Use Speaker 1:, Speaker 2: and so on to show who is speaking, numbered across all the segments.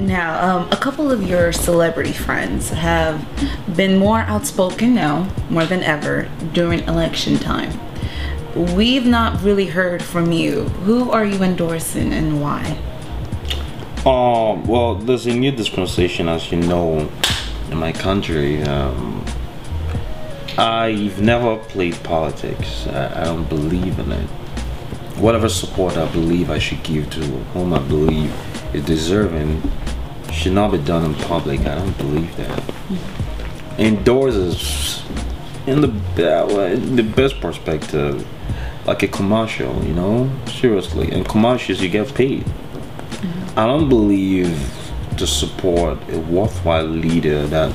Speaker 1: Now, a couple of your celebrity friends have been more outspoken now, more than ever, during election time. We've not really heard from you. Who are you endorsing and why?
Speaker 2: Well, there's a new dispensation, as you know, in my country. I've never played politics. I don't believe in it. Whatever support I believe I should give to whom I believe is deserving should not be done in public. I don't believe that. Indoors is in the best perspective, like a commercial, you know, seriously. In commercials, you get paid. I don't believe to support a worthwhile leader that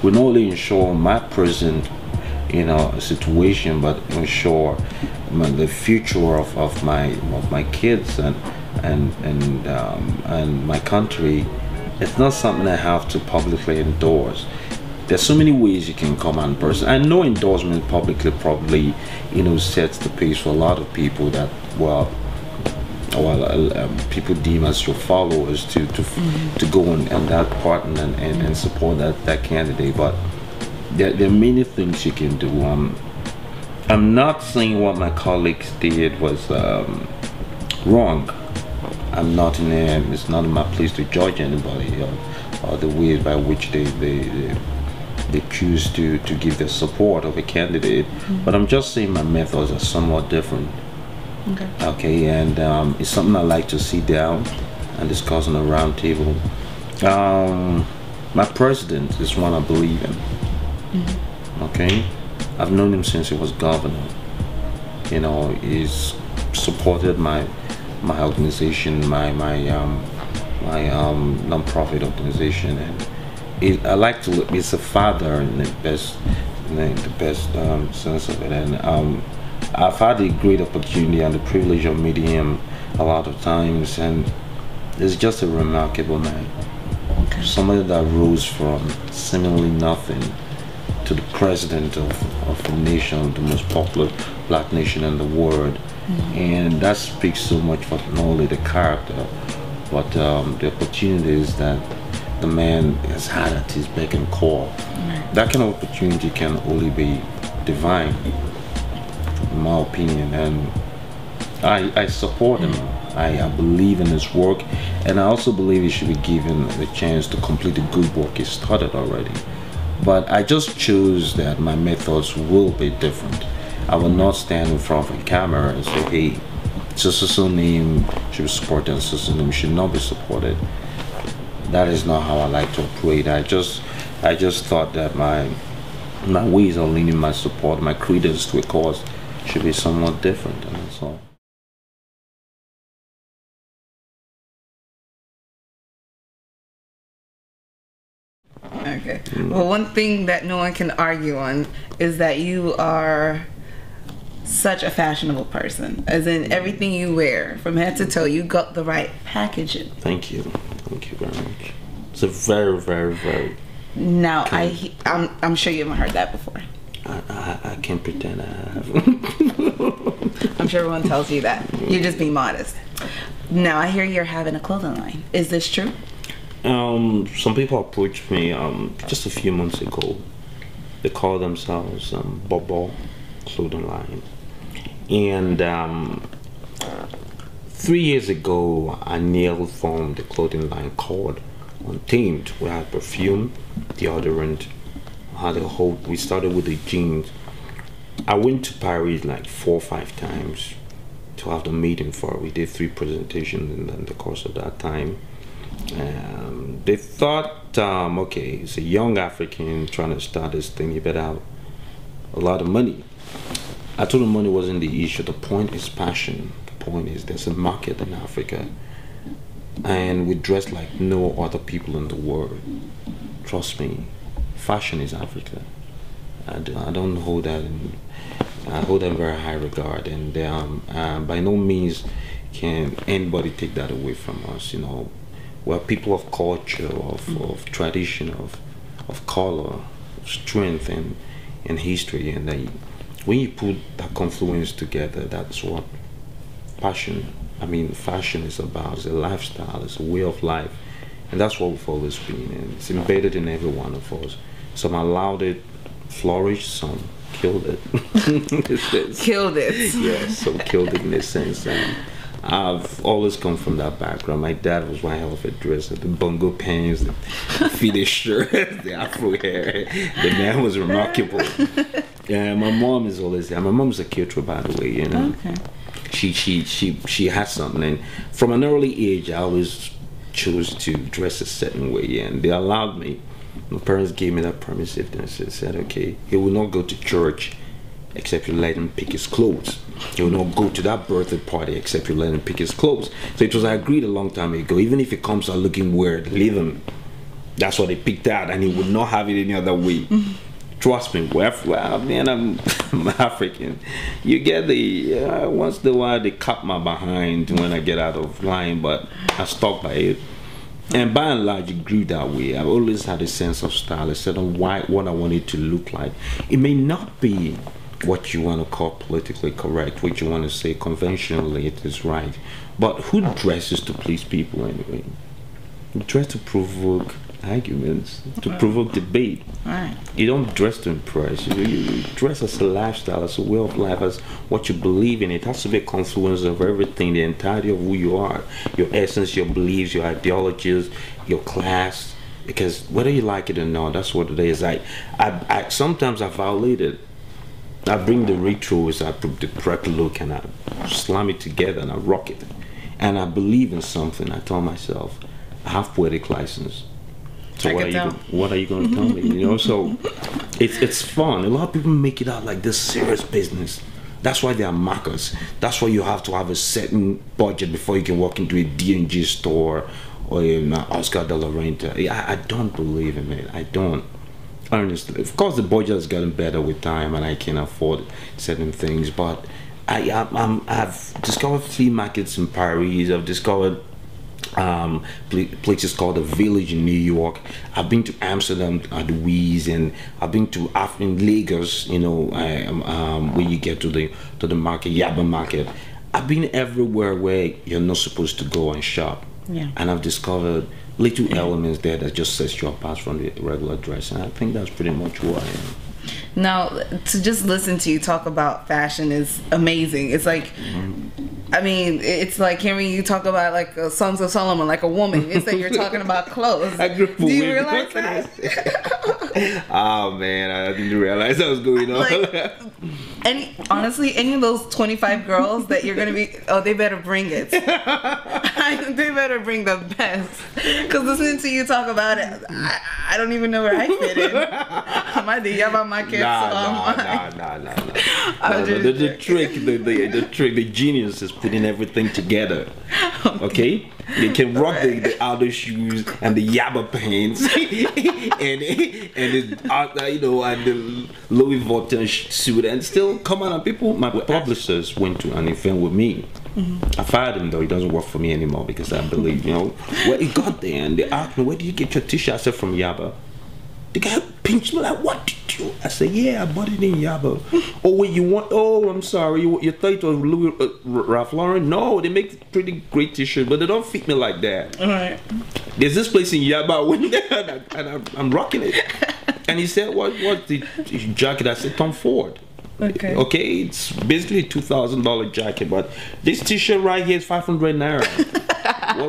Speaker 2: will not only ensure my present, you know, situation, but ensure the future of my kids and my country. It's not something I have to publicly endorse. There's so many ways you can come on person. I know endorsement publicly probably, you know, sets the pace for a lot of people that, well, people deem as your followers to go on that part and support that candidate. But there are many things you can do. I'm not saying what my colleagues did was wrong. I'm not in there. It's not my place to judge anybody or the ways by which they choose to give their support of a candidate. But I'm just saying my methods are somewhat different. Okay, and it's something I like to sit down and discuss on a round table. My president is one I believe in. Okay, I've known him since he was governor. You know, he's supported my organization, my non-profit organization, and I like to look. He's a father in the best sense of it, and I've had a great opportunity and the privilege of meeting him a lot of times, and he's just a remarkable man. Somebody that rose from seemingly nothing to the president of a nation, the most popular black nation in the world. And that speaks so much for not only the character, but the opportunities that the man has had at his beck and call. That kind of opportunity can only be divine, in my opinion, and I support him. I believe in his work, and I also believe he should be given the chance to complete the good work he started already. But I just chose that my methods will be different. I will not stand in front of a camera and say, hey, so name should be supported and so name should not be supported. That is not how I like to operate. I just thought that my ways of leaning my support, my credence to a cause should be somewhat different, and that's all.
Speaker 1: Okay. Well, one thing that no one can argue on is that you are such a fashionable person. As in, everything you wear, from head to toe, you got the right packaging.
Speaker 2: Thank you. Thank you very much. It's a very, very, very...
Speaker 1: Now, I'm sure you haven't heard that before.
Speaker 2: I can't pretend I have.
Speaker 1: I'm sure everyone tells you that. You're just being modest. Now, I hear you're having a clothing line. Is this true?
Speaker 2: Some people approached me just a few months ago. They call themselves Bobo Clothing Line. And 3 years ago, I nearly formed a clothing line called Untamed. We had perfume, deodorant, we started with the jeans. I went to Paris like 4 or 5 times to have the meeting for it. We did 3 presentations in the course of that time. They thought, okay, it's a young African trying to start this thing, you better have a lot of money. I told them money wasn't the issue. The point is passion. The point is there's a market in Africa, and we dress like no other people in the world. Trust me, fashion is Africa. I don't hold that I hold that in very high regard, and by no means can anybody take that away from us. You know, we're people of culture, of tradition, of color, of strength, and history, and when you put that confluence together, that's what fashion is about. It's a lifestyle, it's a way of life, And that's what we've always been, and it's embedded in every one of us. Some allowed it flourish, some killed it.
Speaker 1: Killed it.
Speaker 2: Yes, some killed it in a sense. I've always come from that background. My dad was one hell of a dresser. The bongo pants, the fitted shirt, the afro hair. The man was remarkable. Yeah, my mom is always there. My mom's a caterer, by the way. You know,
Speaker 1: Okay.
Speaker 2: She has something. And from an early age, I always chose to dress a certain way, and they allowed me. My parents gave me that permissiveness. They said, okay, he will not go to church except you let him pick his clothes. He will not go to that birthday party except you let him pick his clothes. So it was agreed a long time ago. Even if he comes out looking weird, leave him. That's what they picked out, and he would not have it any other way. Trust me, well, man, I'm African. You get the once in a while they cut my behind when I get out of line, but I stuck by it. And by and large, it grew that way. I've always had a sense of style, a certain what I want it to look like. It may not be what you want to call politically correct, what you want to say conventionally it is right. But who dresses to please people anyway? You dress to provoke arguments, to provoke debate.
Speaker 1: Right.
Speaker 2: You don't dress to impress. You dress as a lifestyle, as a way of life, as what you believe in. It has to be a confluence of everything, the entirety of who you are, your essence, your beliefs, your ideologies, your class. Because whether you like it or not, that's what it is. I sometimes I violate it. I bring the retros, I put the prep look, and I slam it together and I rock it. And I believe in something. I tell myself, I have poetic license. So what are you going to tell me? You know, so it's fun. A lot of people make it out like this serious business. That's why they are markers. That's why you have to have a certain budget before you can walk into a D&G store or an Oscar de la Renta. I don't believe in it. I don't. Honestly, of course, the budget has gotten better with time, and I can afford certain things. But I've discovered flea markets in Paris. I've discovered places called the Village in New York. I've been to Amsterdam at the Wies, and I've been to in Lagos. You know, where you get to the market, Yaba market. I've been everywhere where you're not supposed to go and shop.
Speaker 1: Yeah. And
Speaker 2: I've discovered little elements there that just sets you apart from the regular dress, and I think that's pretty much who I am.
Speaker 1: Now, to just listen to you talk about fashion is amazing. It's like, I mean, it's like hearing you talk about like Songs of Solomon, like a woman. It's like you're talking about clothes. Do you realize that?
Speaker 2: Oh man, I didn't realize that was going on.
Speaker 1: Like, honestly, any of those 25 girls that you're gonna be, they better bring it. They better bring the best. Because listening to you talk about it, I don't even know where I fit in. Am I the Yaba market?
Speaker 2: Nah. The trick, the genius is putting everything together. Okay? You can rock the outer shoes and the Yaba pants and the Louis Vuitton suit and still come on. People, my publicist went to an event with me. I fired him though. He doesn't work for me anymore because I believe, well, he got there and they asked me, where did you get your t-shirt? I said, from Yaba. The guy pinched me like, what did you? I said, yeah, I bought it in Yaba. Oh, wait, you want? Oh, I'm sorry. You thought it was Louis Ralph Lauren? No, they make pretty great t-shirts, but they don't fit me like that.
Speaker 1: All right.
Speaker 2: There's this place in Yaba. I went there and I'm rocking it. And he said, what's the jacket? I said, Tom Ford. Okay, it's basically a $2,000 jacket, but this t-shirt right here is 500 naira.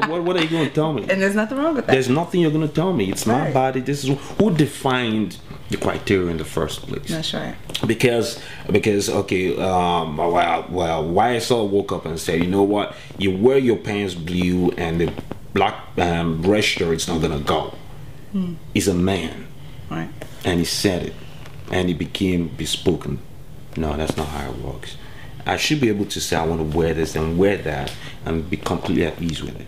Speaker 2: What are you going to tell me?
Speaker 1: And there's nothing wrong with that.
Speaker 2: There's nothing you're going to tell me. It's my body. This is who defined the criteria in the first place.
Speaker 1: That's right.
Speaker 2: Because okay, why I sort of woke up and said, you know what? You wear your pants blue and the black red shirt, it's not going to go. He's a man.
Speaker 1: Right.
Speaker 2: And he said it. And it became bespoken. No, that's not how it works. I should be able to say I want to wear this and wear that and be completely at ease with it.